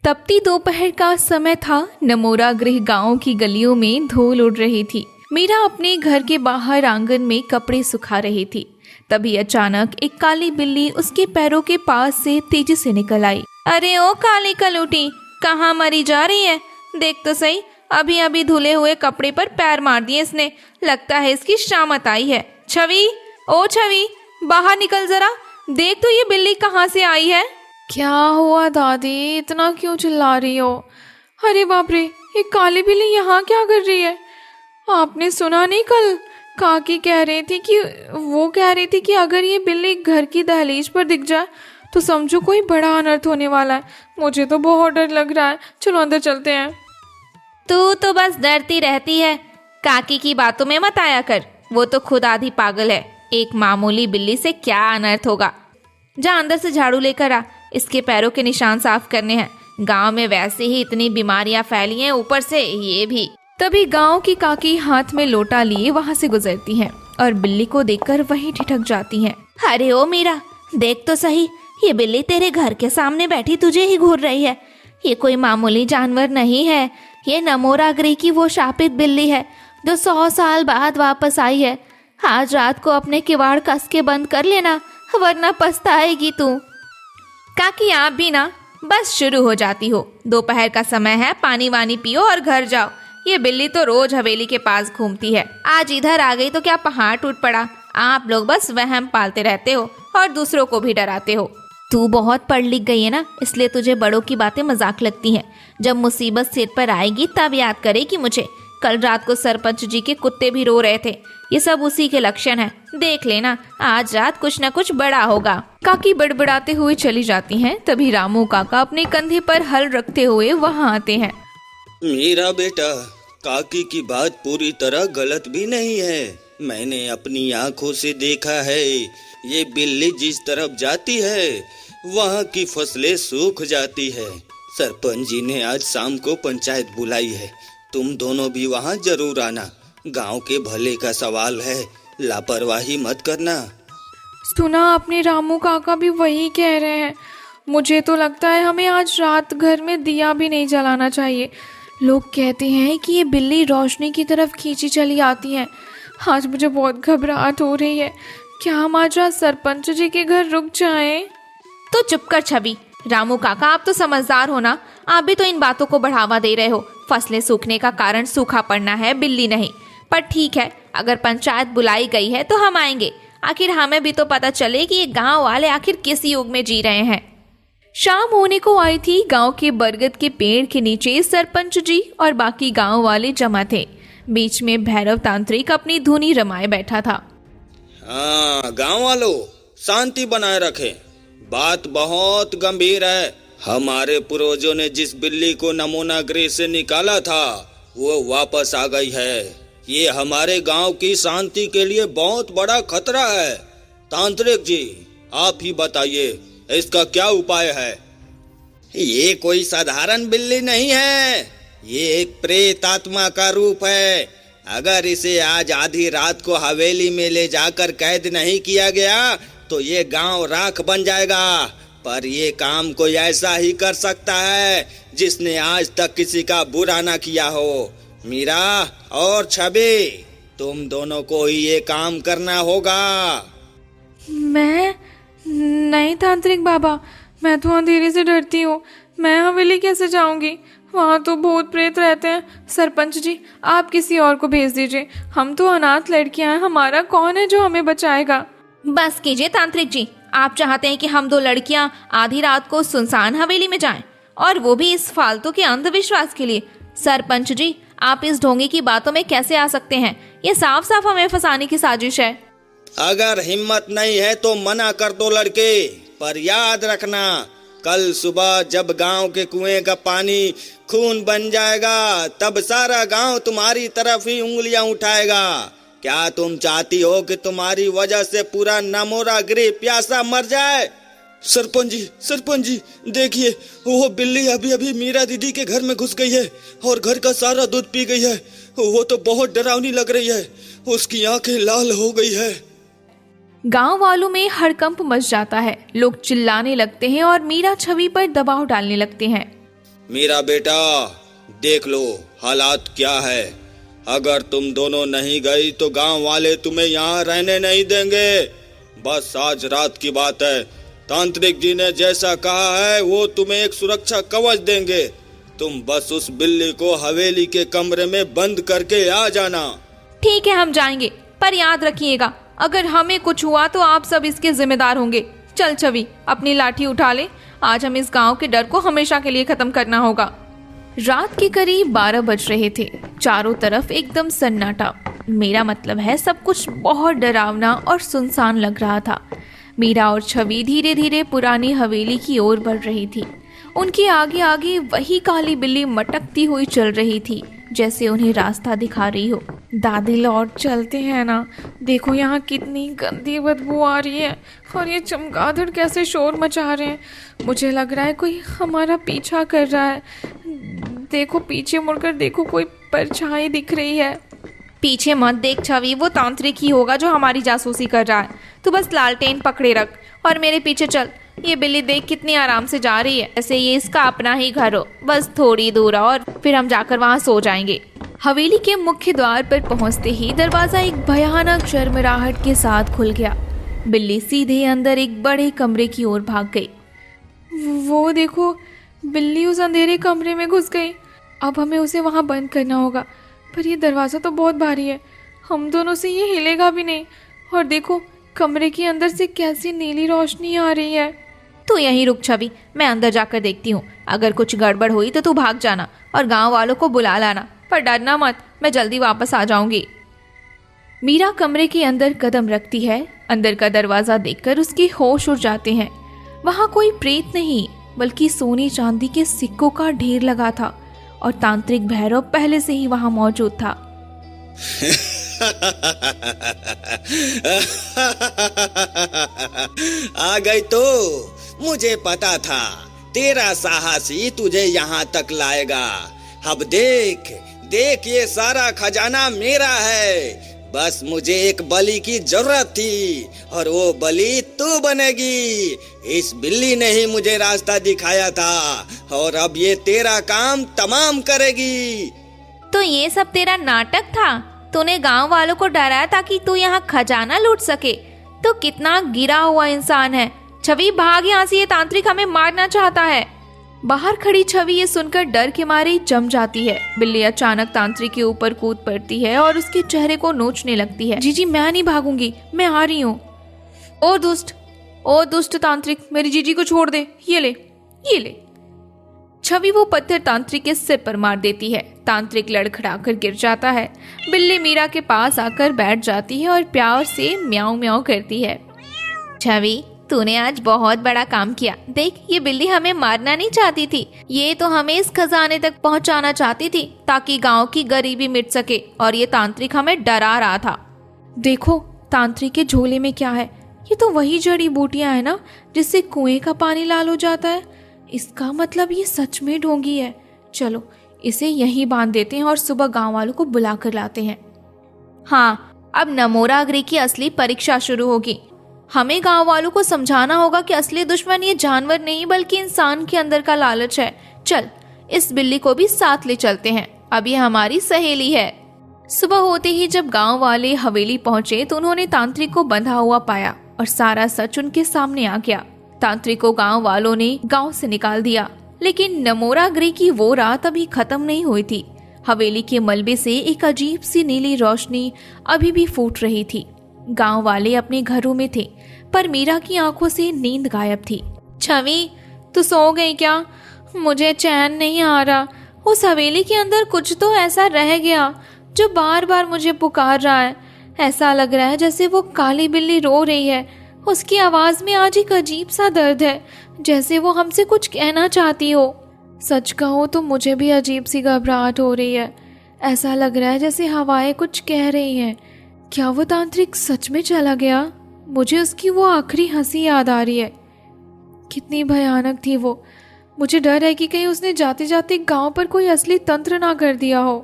तपती दोपहर का समय था। नमोरा गृह गांव की गलियों में धूल उड़ रही थी। मीरा अपने घर के बाहर आंगन में कपड़े सुखा रही थी। तभी अचानक एक काली बिल्ली उसके पैरों के पास से तेजी से निकल आई। अरे ओ काली कलूटी, कहाँ मरी जा रही है? देख तो सही, अभी अभी धुले हुए कपड़े पर पैर मार दिए इसने। लगता है इसकी शामत आई है। छवि, ओ छवि, बाहर निकल जरा, देख तो ये बिल्ली कहाँ से आई है। क्या हुआ दादी, इतना क्यों चिल्ला रही हो? अरे बाप रे, ये काली बिल्ली यहाँ क्या कर रही है? आपने सुना नहीं, कल काकी कह रही थी कि अगर ये बिल्ली घर की दहलीज पर दिख जाए तो समझो कोई बड़ा अनर्थ होने वाला है। मुझे तो बहुत डर लग रहा है, चलो अंदर चलते हैं। तू तो बस डरती रहती है, काकी की बातों में मत आया कर। वो तो खुद आधी पागल है। एक मामूली बिल्ली से क्या अनर्थ होगा। जा अंदर से झाड़ू लेकर आ, इसके पैरों के निशान साफ करने हैं। गांव में वैसे ही इतनी बीमारियां फैली हैं, ऊपर से ये भी। तभी गांव की काकी हाथ में लोटा लिए वहां से गुजरती हैं और बिल्ली को देखकर वहीं ठिठक जाती हैं। अरे ओ मीरा, देख तो सही, ये बिल्ली तेरे घर के सामने बैठी तुझे ही घूर रही है। ये कोई मामूली जानवर नहीं है, ये नमोरा गृह की वो शापित बिल्ली है जो 100 साल बाद वापस आई है। आज रात को अपने किवाड़ कस के बंद कर लेना, वरना पछताएगी तू। काकी आप भी ना बस शुरू हो जाती हो। दोपहर का समय है, पानी वानी पियो और घर जाओ। ये बिल्ली तो रोज हवेली के पास घूमती है, आज इधर आ गई तो क्या पहाड़ टूट पड़ा। आप लोग बस वहम पालते रहते हो और दूसरों को भी डराते हो। तू बहुत पढ़ लिख गई है ना, इसलिए तुझे बड़ों की बातें मजाक लगती हैं। जब मुसीबत सिर पर आएगी तब याद करेगी मुझे। कल रात को सरपंच जी के कुत्ते भी रो रहे थे, ये सब उसी के लक्षण है। देख लेना, आज रात कुछ न कुछ बड़ा होगा। काकी बड़बड़ाते हुए चली जाती हैं। तभी रामू काका अपने कंधे पर हल रखते हुए वहां आते हैं। मेरा बेटा, काकी की बात पूरी तरह गलत भी नहीं है। मैंने अपनी आंखों से देखा है, ये बिल्ली जिस तरफ जाती है वहाँ की फसलें सूख जाती है। सरपंच जी ने आज शाम को पंचायत बुलाई है, तुम दोनों भी वहाँ जरूर आना। गांव के भले का सवाल है, लापरवाही मत करना। सुना आपने, रामू काका भी वही कह रहे हैं। मुझे तो लगता है हमें आज रात घर में दिया भी नहीं जलाना चाहिए। लोग कहते हैं कि ये बिल्ली रोशनी की तरफ खींची चली आती है। आज मुझे बहुत घबराहट हो रही है। क्या हम आज रात सरपंच जी के घर रुक जाएं? तो चुप कर छवि। रामू काका, आप तो समझदार हो ना, आप भी तो इन बातों को बढ़ावा दे रहे हो। फसलें सूखने का कारण सूखा पड़ना है, बिल्ली नहीं। पर ठीक है, अगर पंचायत बुलाई गई है तो हम आएंगे। आखिर हमें भी तो पता चले कि ये गांव वाले आखिर किस युग में जी रहे हैं। शाम होने को आई थी। गांव के बरगद के पेड़ के नीचे सरपंच जी और बाकी गांव वाले जमा थे। बीच में भैरव तांत्रिक अपनी धुनी रमाए बैठा था। हाँ गांव वालों, शांति बनाए रखें। बात बहुत गंभीर है। हमारे पूर्वजों ने जिस बिल्ली को नमोना गृह से निकाला था वो वापस आ गई है। ये हमारे गांव की शांति के लिए बहुत बड़ा खतरा है। तांत्रिक जी, आप ही बताइए, इसका क्या उपाय है? ये कोई साधारण बिल्ली नहीं है, ये एक प्रेत आत्मा का रूप है। अगर इसे आज आधी रात को हवेली में ले जाकर कैद नहीं किया गया तो ये गांव राख बन जाएगा। पर ये काम कोई ऐसा ही कर सकता है जिसने आज तक किसी का बुरा ना किया हो। मीरा और छवि, तुम दोनों को ही ये काम करना होगा। मैं नहीं तांत्रिक बाबा, मैं तो अंधेरे से डरती हूँ। मैं हवेली कैसे जाऊंगी? वहाँ तो भूत प्रेत रहते हैं। सरपंच जी, आप किसी और को भेज दीजिए। हम तो अनाथ लड़कियां हैं, हमारा कौन है जो हमें बचाएगा? बस कीजिए तांत्रिक जी, आप चाहते हैं कि हम 2 लड़कियां आधी रात को सुनसान हवेली में जाएं, और वो भी इस फालतू के अंधविश्वास के लिए? सरपंच जी, आप इस ढोंगी की बातों में कैसे आ सकते हैं? ये साफ साफ हमें फंसाने की साजिश है। अगर हिम्मत नहीं है तो मना कर दो लड़के, पर याद रखना, कल सुबह जब गांव के कुएं का पानी खून बन जाएगा तब सारा गांव तुम्हारी तरफ ही उंगलियां उठाएगा। क्या तुम चाहती हो कि तुम्हारी वजह से पूरा नमोरा गृह प्यासा मर जाए? सरपंच जी देखिए, वो बिल्ली अभी अभी मीरा दीदी के घर में घुस गई है और घर का सारा दूध पी गई है। वो तो बहुत डरावनी लग रही है, उसकी आंखें लाल हो गई है। गांव वालों में हड़कंप मच जाता है। लोग चिल्लाने लगते हैं और मीरा छवि पर दबाव डालने लगते हैं। मेरा बेटा, देख लो हालात क्या है। अगर तुम दोनों नहीं गई तो गांव वाले तुम्हें यहाँ रहने नहीं देंगे। बस आज रात की बात है। तांत्रिक जी ने जैसा कहा है वो तुम्हें एक सुरक्षा कवच देंगे। तुम बस उस बिल्ली को हवेली के कमरे में बंद करके आ जाना। ठीक है, हम जाएंगे, पर याद रखिएगा अगर हमें कुछ हुआ तो आप सब इसके जिम्मेदार होंगे। चल छवि, अपनी लाठी उठा ले। आज हम इस गांव के डर को हमेशा के लिए खत्म करना होगा। रात के करीब 12 बज रहे थे। चारों तरफ एकदम सन्नाटा, मेरा मतलब है सब कुछ बहुत डरावना और सुनसान लग रहा था। मीरा और छवि धीरे धीरे पुरानी हवेली की ओर बढ़ रही थी। उनके आगे आगे वही काली बिल्ली मटकती हुई चल रही थी, जैसे उन्हें रास्ता दिखा रही हो। दादी लौट चलते हैं ना, देखो यहाँ कितनी गंदी बदबू आ रही है और ये चमगादड़ कैसे शोर मचा रहे हैं। मुझे लग रहा है कोई हमारा पीछा कर रहा है। देखो पीछे मुड़कर देखो, कोई परछाई दिख रही है। पीछे मत देख छवि, वो तांत्रिक ही होगा जो हमारी जासूसी कर रहा है। तू बस लालटेन पकड़े रख और मेरे पीछे चल। ये बिल्ली देख कितनी आराम से जा रही है, ऐसे ये इसका अपना ही घर हो। बस थोड़ी दूर और फिर हम जाकर वहाँ सो जाएंगे। हवेली के मुख्य द्वार पर पहुंचते ही दरवाजा एक भयानक शर्मराहट के साथ खुल गया। बिल्ली सीधे अंदर एक बड़े कमरे की ओर भाग गई। वो देखो, बिल्ली उस अंधेरे कमरे में घुस गई। अब हमें उसे वहाँ बंद करना होगा, पर ये दरवाज़ा तो बहुत भारी है, हम दोनों से ये हिलेगा भी नहीं। और देखो कमरे के अंदर से कैसी नीली रोशनी आ रही है। तू यहीं रुक छवि, मैं अंदर जाकर देखती हूँ। अगर कुछ गड़बड़ हुई तो तू भाग जाना और गांव वालों को बुला लाना, पर डरना मत, मैं जल्दी वापस आ जाऊंगी। मीरा कमरे के अंदर कदम रखती है। अंदर का दरवाजा देखकर उसके होश उड़ जाते हैं। वहाँ कोई प्रेत नहीं, बल्कि सोने चांदी के सिक्कों का ढेर लगा था और तांत्रिक भैरव पहले से ही वहाँ मौजूद था। आ गई तो मुझे पता था तेरा साहस ही तुझे यहाँ तक लाएगा। अब देख देख, ये सारा खजाना मेरा है। बस मुझे एक बलि की जरूरत थी और वो बलि तू बनेगी। इस बिल्ली ने ही मुझे रास्ता दिखाया था और अब ये तेरा काम तमाम करेगी। तो ये सब तेरा नाटक था? तूने गांव वालों को डराया ताकि तू यहाँ खजाना लूट सके? तो कितना गिरा हुआ इंसान है। छवि भाग यहाँ से, ये तांत्रिक हमें मारना चाहता है। बाहर खड़ी छवि ये सुनकर डर के मारे जम जाती है। बिल्ली अचानक तांत्रिक के ऊपर कूद पड़ती है और उसके चेहरे को नोचने लगती है। जीजी मैं नहीं भागूंगी, मैं आ रही हूँ। ओ दुष्ट तांत्रिक, मेरी जीजी को छोड़ दे। ये ले। छवि वो पत्थर तांत्रिक के सिर पर मार देती है। तांत्रिक लड़खड़ाकर गिर जाता है। बिल्ली मीरा के पास आकर बैठ जाती है और प्यार से म्याऊं म्याऊं करती है। छवि तूने आज बहुत बड़ा काम किया। देख, ये बिल्ली हमें मारना नहीं चाहती थी, ये तो हमें इस खजाने तक पहुंचाना चाहती थी ताकि गांव की गरीबी मिट सके, और ये तांत्रिक हमें डरा रहा था। देखो तांत्रिक के झोले में क्या है। ये तो वही जड़ी बूटियां है ना जिससे कुएं का पानी लाल हो जाता है। इसका मतलब ये सच में ढोंगी है। चलो इसे यहीं बांध देते हैं और सुबह गांव वालों को बुला कर लाते हैं। हाँ, अब नमोराग्री की असली परीक्षा शुरू होगी। हमें गांव वालों को समझाना होगा कि असली दुश्मन ये जानवर नहीं बल्कि इंसान के अंदर का लालच है। चल इस बिल्ली को भी साथ ले चलते हैं, अब ये हमारी सहेली है। सुबह होते ही जब गांव वाले हवेली पहुंचे तो उन्होंने तांत्रिक को बंधा हुआ पाया और सारा सच उनके सामने आ गया। तांत्रिक को गांव वालों ने गांव से निकाल दिया, लेकिन नमोराग्री की वो रात अभी खत्म नहीं हुई थी। हवेली के मलबे से एक अजीब सी नीली रोशनी अभी भी फूट रही थी। गांव वाले अपने घरों में थे, पर मीरा की आंखों से नींद गायब थी। छवि तू सो गई क्या? मुझे चैन नहीं आ रहा। उस हवेली के अंदर कुछ तो ऐसा रह गया जो बार बार मुझे पुकार रहा है। ऐसा लग रहा है जैसे वो काली बिल्ली रो रही है। उसकी आवाज में आज एक अजीब सा दर्द है, जैसे वो हमसे कुछ कहना चाहती हो। सच कहो तो मुझे भी अजीब सी घबराहट हो रही है। ऐसा लग रहा है जैसे हवाएं कुछ कह रही हैं। क्या वो तांत्रिक सच में चला गया? मुझे उसकी वो आखिरी हंसी याद आ रही है। कितनी भयानक थी वो। मुझे डर है कि कहीं उसने जाते जाते गांव पर कोई असली तंत्र ना कर दिया हो।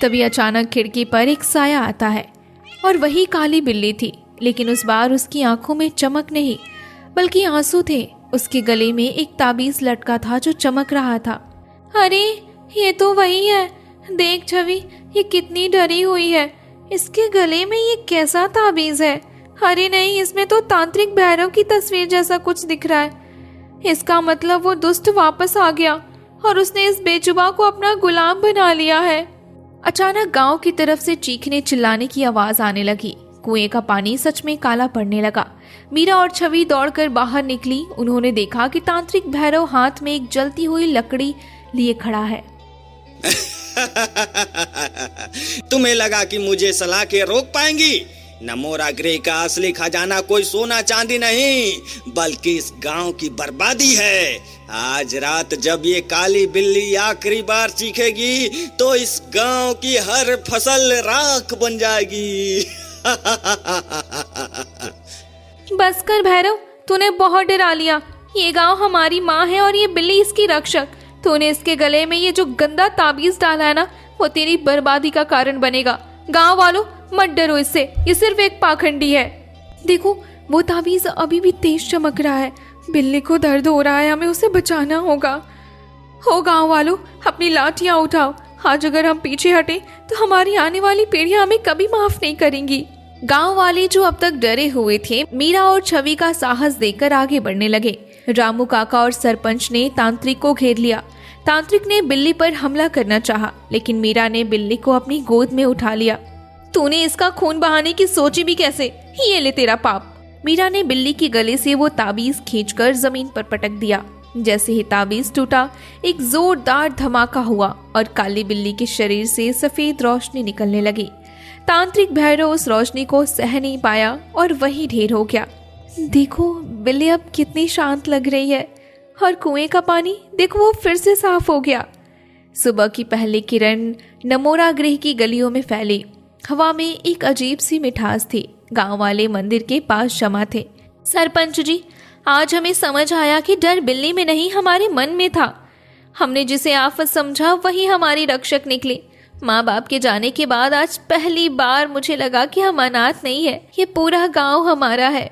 तभी अचानक खिड़की पर एक साया आता है और वही काली बिल्ली थी, लेकिन उस बार उसकी आंखों में चमक नहीं बल्कि आंसू थे। उसके गले में एक ताबीज लटका था जो चमक रहा था। अरे ये तो वही है, देख छवि, ये कितनी डरी हुई है। इसके गले में ये कैसा ताबीज है? अरे नहीं, इसमें तो तांत्रिक भैरव की तस्वीर जैसा कुछ दिख रहा है। इसका मतलब वो दुष्ट वापस आ गया और उसने इस बेजुबा को अपना गुलाम बना लिया है। अचानक गांव की तरफ से चीखने चिल्लाने की आवाज आने लगी। कुएं का पानी सच में काला पड़ने लगा। मीरा और छवि दौड़कर बाहर निकली। उन्होंने देखा कि तांत्रिक भैरव हाथ में एक जलती हुई लकड़ी लिए खड़ा है। तुम्हें लगा कि मुझे सलाह के रोक पाएंगी? नमोरा ग्रह का असली खजाना कोई सोना चांदी नहीं, बल्कि इस गांव की बर्बादी है। आज रात जब ये काली बिल्ली आखिरी बार चीखेगी तो इस गांव की हर फसल राख बन जाएगी। बस कर भैरव, तूने बहुत डरा लिया। ये गांव हमारी माँ है और ये बिल्ली इसकी रक्षक। तूने इसके गले में ये जो गंदा ताबीज डाला है ना, वो तेरी बर्बादी का कारण बनेगा। गांव वालों, मत डरो इससे, ये सिर्फ एक पाखंडी है। देखो, वो ताबीज अभी भी तेज चमक रहा है। बिल्ली को दर्द हो रहा है, हमें उसे बचाना होगा। हो गांव वालों, अपनी लाठियां उठाओ। आज अगर हम पीछे हटे तो हमारी आने वाली पीढ़ियां हमें कभी माफ नहीं करेंगी। गांव वाले जो अब तक डरे हुए थे, मीरा और छवि का साहस देकर आगे बढ़ने लगे। रामू काका और सरपंच ने तांत्रिक को घेर लिया। तांत्रिक ने बिल्ली पर हमला करना चाहा, लेकिन मीरा ने बिल्ली को अपनी गोद में उठा लिया। तूने इसका खून बहाने की सोची भी कैसे? ये ले तेरा पाप। मीरा ने बिल्ली के गले से वो ताबीज खींचकर जमीन पर पटक दिया। जैसे ही ताबीज टूटा, एक जोरदार धमाका हुआ और काली बिल्ली के शरीर से सफेद रोशनी निकलने लगी। तांत्रिक भैरव उस रोशनी को सह नहीं पाया और वही ढेर हो गया। देखो, बिल्ली अब कितनी शांत लग रही है और कुएं का पानी देखो, वो फिर से साफ हो गया। सुबह की पहली किरण नमोरा गृह की गलियों में फैली। हवा में एक अजीब सी मिठास थी। गांव वाले मंदिर के पास जमा थे। सरपंच जी, आज हमें समझ आया कि डर बिल्ली में नहीं, हमारे मन में था। हमने जिसे आफत समझा वही हमारी रक्षक निकली। माँ बाप के जाने के बाद आज पहली बार मुझे लगा कि हम अनाथ नहीं है, ये पूरा गांव हमारा है।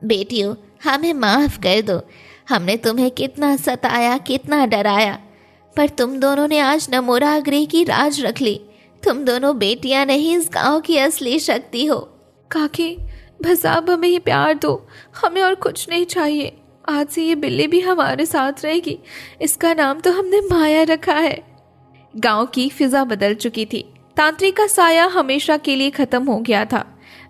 बेटियों, हमें माफ कर दो। हमने तुम्हें कितना सताया, कितना डराया, पर तुम दोनों ने आज नमोरा गृह की राज रख ली। तुम दोनों बेटियां नहीं, इस गांव की असली शक्ति हो। काकी, बस आप हमें ये प्यार दो, हमें और कुछ नहीं चाहिए। आज से ये बिल्ली भी हमारे साथ रहेगी। इसका नाम तो हमने माया रखा है। गांव की फिजा बदल चुकी थी। तांत्रिक का साया हमेशा के लिए खत्म हो गया था।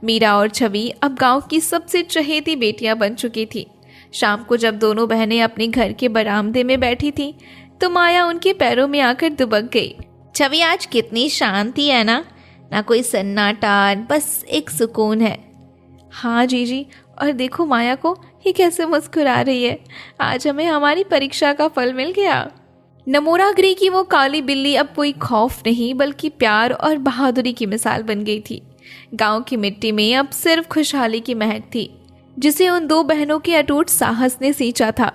मीरा और छवि अब गांव की सबसे चहेती बेटियां बन चुकी थी। शाम को जब दोनों बहनें अपने घर के बरामदे में बैठी थी तो माया उनके पैरों में आकर दुबक गई। छवि, आज कितनी शांति है ना कोई सन्नाटा, बस एक सुकून है। हाँ जीजी, और देखो माया को, ये कैसे मुस्कुरा रही है। आज हमें हमारी परीक्षा का फल मिल गया। नमोरा गृह की वो काली बिल्ली अब कोई खौफ नहीं, बल्कि प्यार और बहादुरी की मिसाल बन गई थी। गांव की मिट्टी में अब सिर्फ खुशहाली की महक थी, जिसे उन दो बहनों के अटूट साहस ने सींचा था।